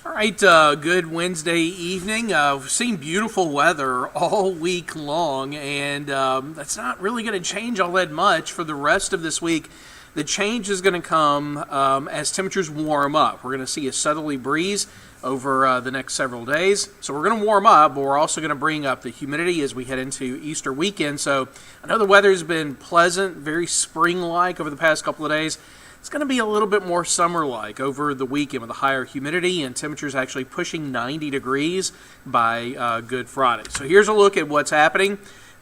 All right, good Wednesday evening. We've seen beautiful weather all week long, and that's not really going to change all that much for the rest of this week. The change is going to come as temperatures warm up. We're going to see a southerly breeze over the next several days. So we're going to warm up, but we're also going to bring up the humidity as we head into Easter weekend. So I know the weather's been pleasant, very spring-like over the past couple of days. It's going to be a little bit more summer-like over the weekend with a higher humidity and temperatures actually pushing 90 degrees by Good Friday. So here's a look at what's happening.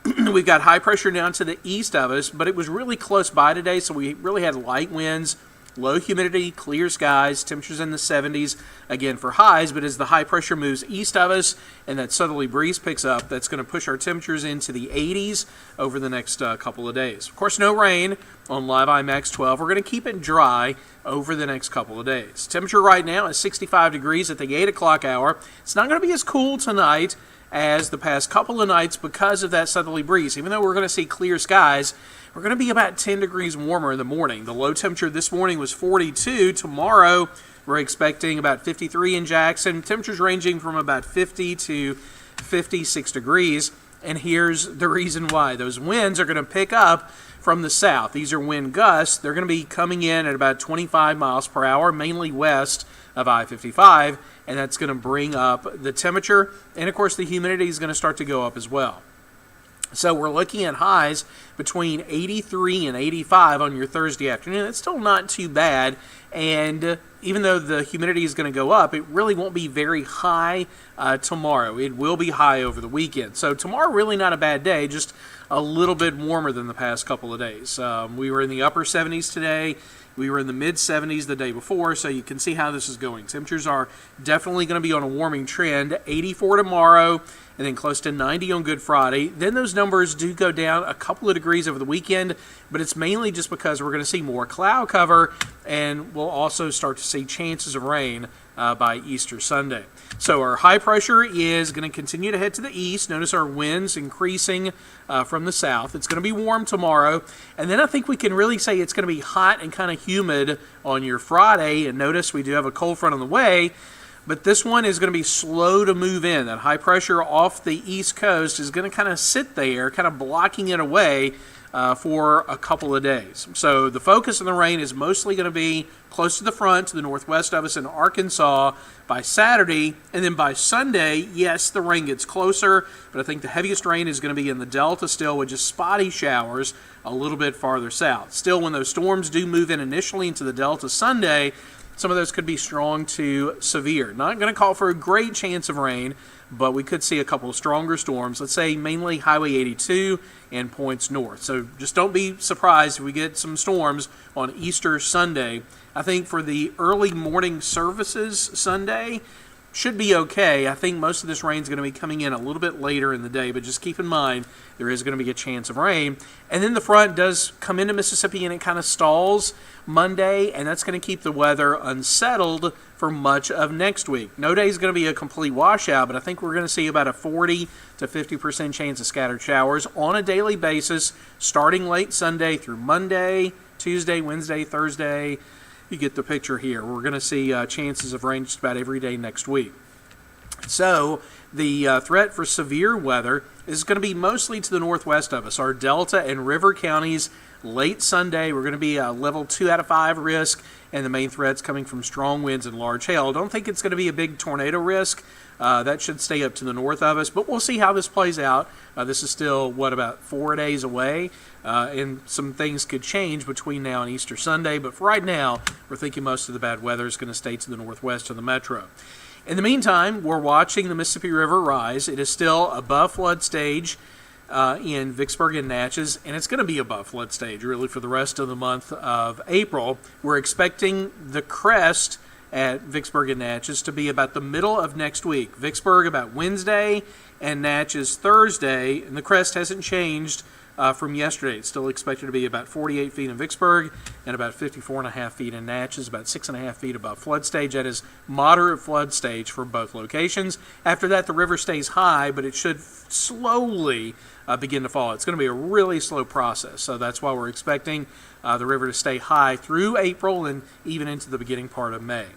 We've got high pressure down to the east of us, but it was really close by today, so we really had light winds, low humidity, clear skies, temperatures in the 70s, again for highs, but as the high pressure moves east of us and that southerly breeze picks up, that's going to push our temperatures into the 80s over the next couple of days. Of course, no rain on Live IMAX 12. We're going to keep it dry over the next couple of days. Temperature right now is 65 degrees at the 8 o'clock hour. It's not going to be as cool tonight as the past couple of nights because of that southerly breeze. Even though we're going to see clear skies, we're going to be about 10 degrees warmer in the morning. The low temperature this morning was 42. Tomorrow, we're expecting about 53 in Jackson. Temperatures ranging from about 50 to 56 degrees. And here's the reason why. Those winds are going to pick up from the south. These are wind gusts. They're going to be coming in at about 25 miles per hour, mainly west of I-55, and that's going to bring up the temperature. And, of course, the humidity is going to start to go up as well. So we're looking at highs between 83 and 85 on your Thursday afternoon. That's still not too bad. And even though the humidity is going to go up, it really won't be very high tomorrow. It will be high over the weekend. So tomorrow, really not a bad day, just a little bit warmer than the past couple of days. We were in the upper 70s today. We were in the mid-70s the day before, so you can see how this is going. Temperatures are definitely going to be on a warming trend. 84 tomorrow, and then close to 90 on Good Friday. Then those numbers do go down a couple of degrees over the weekend, but it's mainly just because we're going to see more cloud cover, and we'll also start to see chances of rain by Easter Sunday. So our high pressure is going to continue to head to the east. Notice our winds increasing from the south. It's going to be warm tomorrow. And then I think we can really say it's going to be hot and kind of humid on your Friday. And notice we do have a cold front on the way. But this one is going to be slow to move in. That high pressure off the east coast is going to kind of sit there, kind of blocking it away for a couple of days. So the focus of the rain is mostly going to be close to the front, to the northwest of us in Arkansas by Saturday. And then by Sunday, yes, the rain gets closer, but I think the heaviest rain is going to be in the Delta still with just spotty showers a little bit farther south. Still, when those storms do move in initially into the Delta Sunday, some of those could be strong to severe. Not going to call for a great chance of rain, but we could see a couple of stronger storms, let's say mainly Highway 82 and points north. So just don't be surprised if we get some storms on Easter Sunday. I think for the early morning services Sunday, should be okay. I think most of this rain is going to be coming in a little bit later in the day, but just keep in mind there is going to be a chance of rain. And then the front does come into Mississippi and it kind of stalls Monday, and that's going to keep the weather unsettled for much of next week. No day is going to be a complete washout, but I think we're going to see about a 40 to 50% chance of scattered showers on a daily basis starting late Sunday through Monday, Tuesday, Wednesday, Thursday. You get the picture here. We're going to see chances of rain just about every day next week. So the threat for severe weather is going to be mostly to the northwest of us. Our Delta and River counties late Sunday, we're going to be a level 2 out of 5 risk, and the main threat's coming from strong winds and large hail. I don't think it's going to be a big tornado risk. That should stay up to the north of us, but we'll see how this plays out. This is still, about 4 days away, and some things could change between now and Easter Sunday, but for right now, we're thinking most of the bad weather is going to stay to the northwest of the metro. In the meantime, we're watching the Mississippi River rise. It is still above flood stage in Vicksburg and Natchez, and it's going to be above flood stage really for the rest of the month of April. We're expecting the crest at Vicksburg and Natchez to be about the middle of next week. Vicksburg about Wednesday and Natchez Thursday, and the crest hasn't changed from yesterday. It's still expected to be about 48 feet in Vicksburg and about 54.5 feet in Natchez, about 6.5 feet above flood stage. That is moderate flood stage for both locations. After that, the river stays high, but it should slowly begin to fall. It's going to be a really slow process, so that's why we're expecting the river to stay high through April and even into the beginning part of May.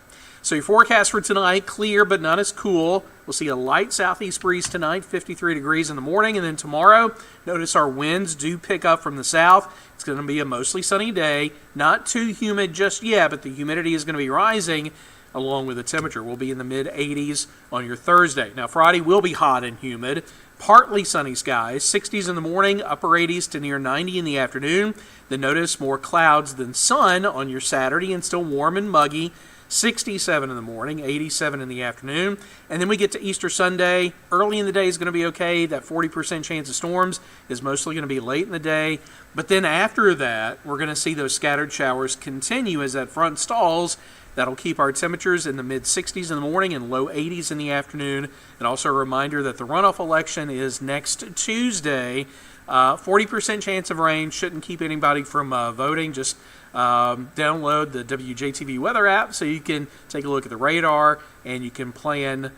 So your forecast for tonight, clear but not as cool. We'll see a light southeast breeze tonight, 53 degrees in the morning. And then tomorrow, notice our winds do pick up from the south. It's going to be a mostly sunny day. Not too humid just yet, but the humidity is going to be rising along with the temperature. We'll be in the mid-80s on your Thursday. Now, Friday will be hot and humid. Partly sunny skies, 60s in the morning, upper 80s to near 90 in the afternoon. Then notice more clouds than sun on your Saturday and still warm and muggy. 67 in the morning, 87 in the afternoon. And then we get to Easter Sunday. Early in the day is going to be okay. That 40% chance of storms is mostly going to be late in the day. But then after that, we're going to see those scattered showers continue as that front stalls. That'll keep our temperatures in the mid-60s in the morning and low 80s in the afternoon. And also a reminder that the runoff election is next Tuesday. 40% chance of rain shouldn't keep anybody from voting. Just download the WJTV weather app so you can take a look at the radar and you can plan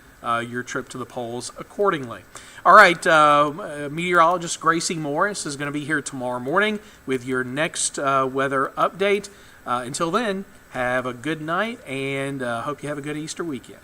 your trip to the polls accordingly. All right, meteorologist Gracie Morris is going to be here tomorrow morning with your next weather update. Until then, have a good night and hope you have a good Easter weekend.